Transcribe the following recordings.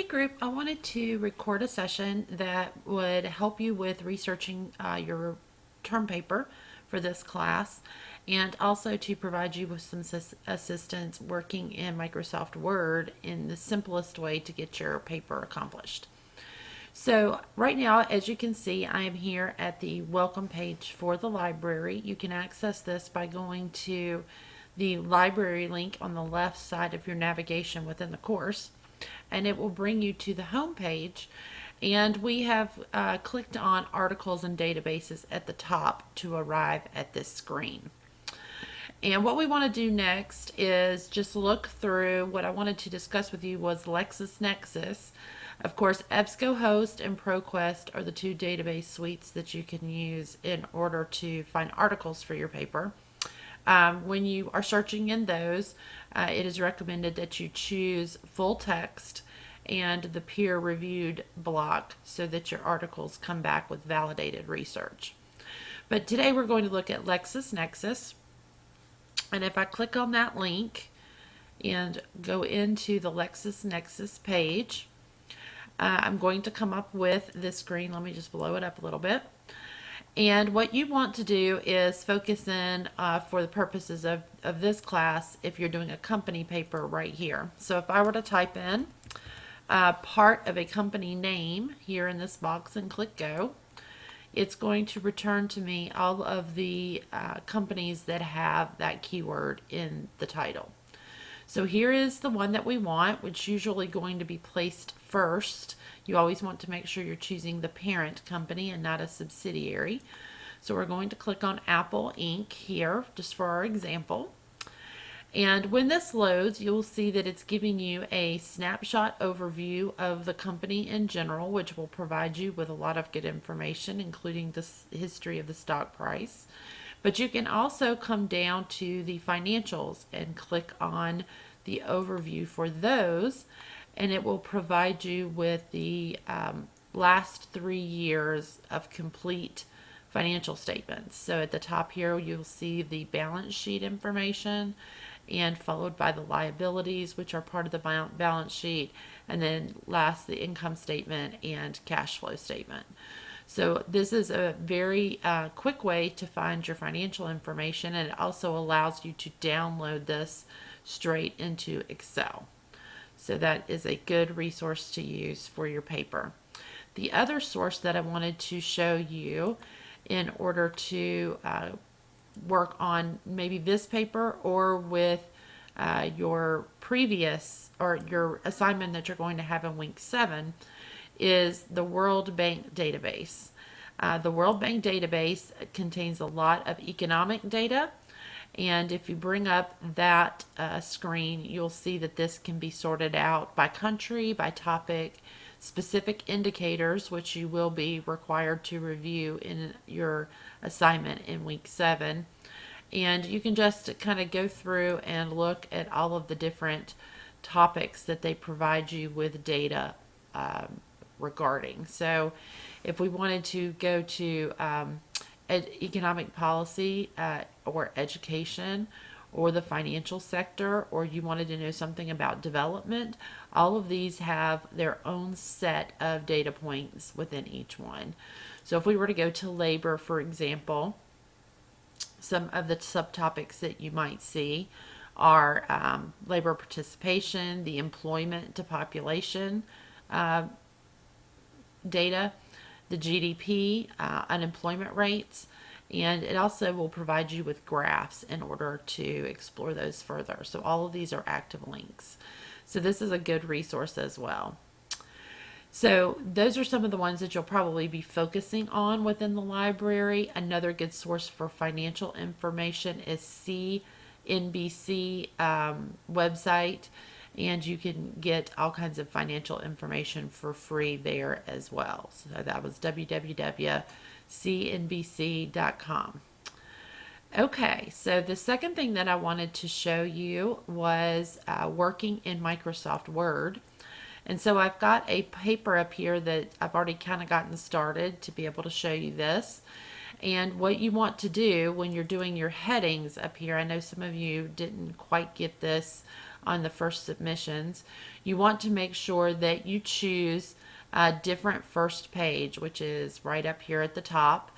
group, I wanted to record a session that would help you with researching your term paper for this class and also to provide you with some assistance working in Microsoft Word in the simplest way to get your paper accomplished. So right now, as you can see, I am here at the welcome page for the library. You can access this by going to the library link on the left side of your navigation within the course, and it will bring you to the home page. And we have clicked on articles and databases at the top to arrive at this screen. And what we want to do next is just look through what I wanted to discuss with you was LexisNexis. Of course, EBSCOhost and ProQuest are the two database suites that you can use in order to find articles for your paper. When you are searching in those, it is recommended that you choose full text and the peer-reviewed block so that your articles come back with validated research. But today we're going to look at LexisNexis. And if I click on that link and go into the LexisNexis page, I'm going to come up with this screen. Let me just blow it up a little bit. And what you want to do is focus in for the purposes of this class if you're doing a company paper right here. So if I were to type in part of a company name here in this box and click go, it's going to return to me all of the companies that have that keyword in the title. So here is the one that we want, which is usually going to be placed first. You always want to make sure you're choosing the parent company and not a subsidiary. So we're going to click on Apple Inc. here, just for our example. And when this loads, you'll see that it's giving you a snapshot overview of the company in general, which will provide you with a lot of good information, including the history of the stock price. But you can also come down to the financials and click on the overview for those, and it will provide you with the last 3 years of complete financial statements. So at the top here, you'll see the balance sheet information, and followed by the liabilities, which are part of the balance sheet, and then last the income statement and cash flow statement. So this is a very quick way to find your financial information, and it also allows you to download this straight into Excel. So that is a good resource to use for your paper. The other source that I wanted to show you in order to work on maybe this paper or with your previous or your assignment that you're going to have in week 7 is the World Bank database. The World Bank database contains a lot of economic data, and if you bring up that screen, you'll see that this can be sorted out by country, by topic, specific indicators, which you will be required to review in your assignment in week 7. And you can just kind of go through and look at all of the different topics that they provide you with data regarding. So if we wanted to go to economic policy or education or the financial sector, or you wanted to know something about development, all of these have their own set of data points within each one. So if we were to go to labor, for example, some of the subtopics that you might see are labor participation, the employment to population data, the GDP, unemployment rates, and it also will provide you with graphs in order to explore those further. So all of these are active links. So this is a good resource as well. So those are some of the ones that you'll probably be focusing on within the library. Another good source for financial information is CNBC website, and you can get all kinds of financial information for free there as well. So that was www.cnbc.com. Okay, so the second thing that I wanted to show you was working in Microsoft Word. And so I've got a paper up here that I've already kind of gotten started to be able to show you this. And what you want to do when you're doing your headings up here, I know some of you didn't quite get this on the first submissions, you want to make sure that you choose a different first page, which is right up here at the top.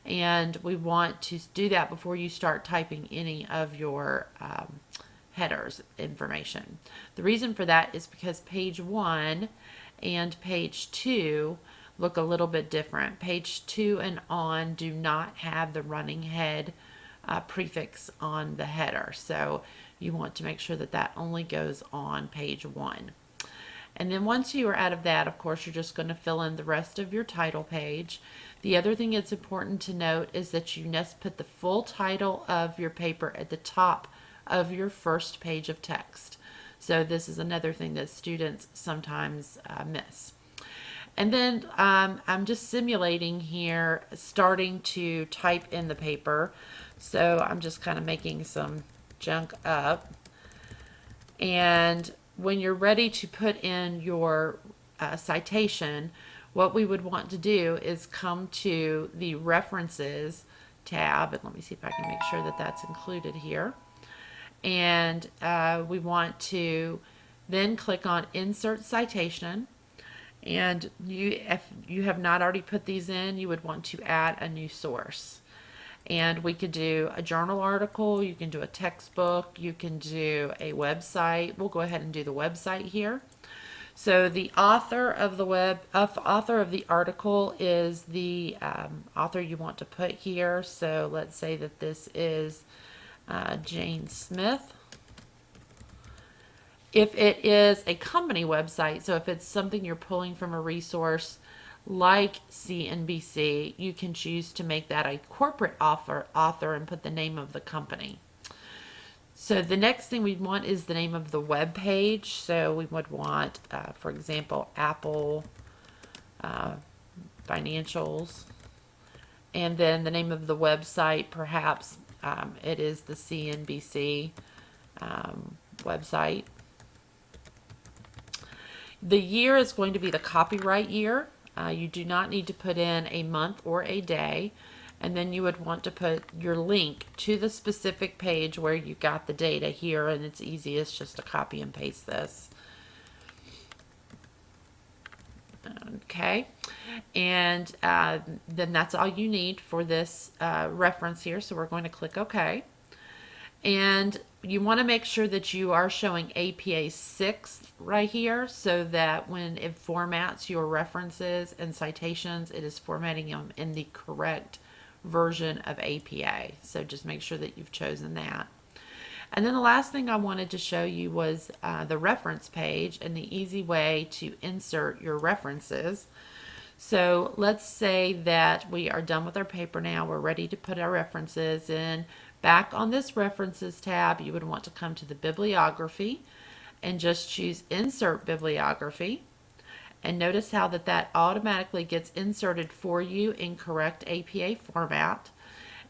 And we want to do that before you start typing any of your headers information. The reason for that is because page 1 and page 2 look a little bit different. Page 2 and on do not have the running head prefix on the header, so you want to make sure that that only goes on page 1. And then once you are out of that, of course, you're just going to fill in the rest of your title page. The other thing that's important to note is that you must put the full title of your paper at the top of your first page of text. So this is another thing that students sometimes miss. And then I'm just simulating here, starting to type in the paper. So I'm just kind of making some junk up. And when you're ready to put in your citation, what we would want to do is come to the References tab, and let me see if I can make sure that that's included here. And we want to then click on Insert Citation. And if you have not already put these in, you would want to add a new source. And we could do a journal article, you can do a textbook, you can do a website. We'll go ahead and do the website here. So the author of the article is the author you want to put here. So let's say that this is Jane Smith. If it is a company website, so if it's something you're pulling from a resource like CNBC, you can choose to make that a corporate author and put the name of the company. So the next thing we want is the name of the web page. So we would want, for example, Apple Financials. And then the name of the website, perhaps it is the CNBC website. The year is going to be the copyright year. You do not need to put in a month or a day. And then you would want to put your link to the specific page where you got the data here, and it's easiest just to copy and paste this. Okay, and then that's all you need for this reference here, so we're going to click OK. And you want to make sure that you are showing APA 6 right here, so that when it formats your references and citations, it is formatting them in the correct version of APA. So just make sure that you've chosen that. And then the last thing I wanted to show you was the reference page and the easy way to insert your references. So let's say that we are done with our paper now. We're ready to put our references in. Back on this References tab, you would want to come to the Bibliography and just choose Insert Bibliography. And notice how that automatically gets inserted for you in correct APA format.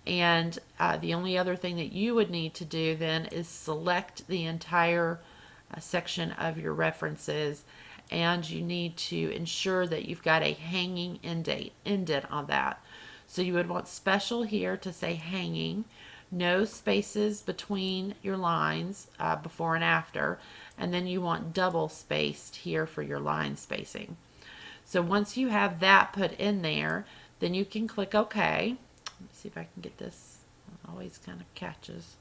And the only other thing that you would need to do then is select the entire section of your references, and you need to ensure that you've got a hanging indent on that. So you would want special here to say hanging, no spaces between your lines before and after, and then you want double spaced here for your line spacing. So once you have that put in there, then you can click OK. Let me see if I can get this. It always kind of catches.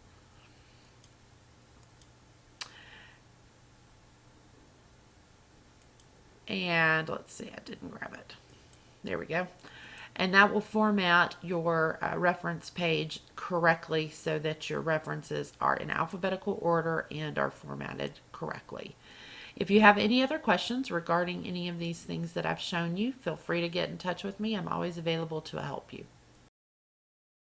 And let's see, I didn't grab it. There we go. And that will format your reference page correctly so that your references are in alphabetical order and are formatted correctly. If you have any other questions regarding any of these things that I've shown you, feel free to get in touch with me. I'm always available to help you.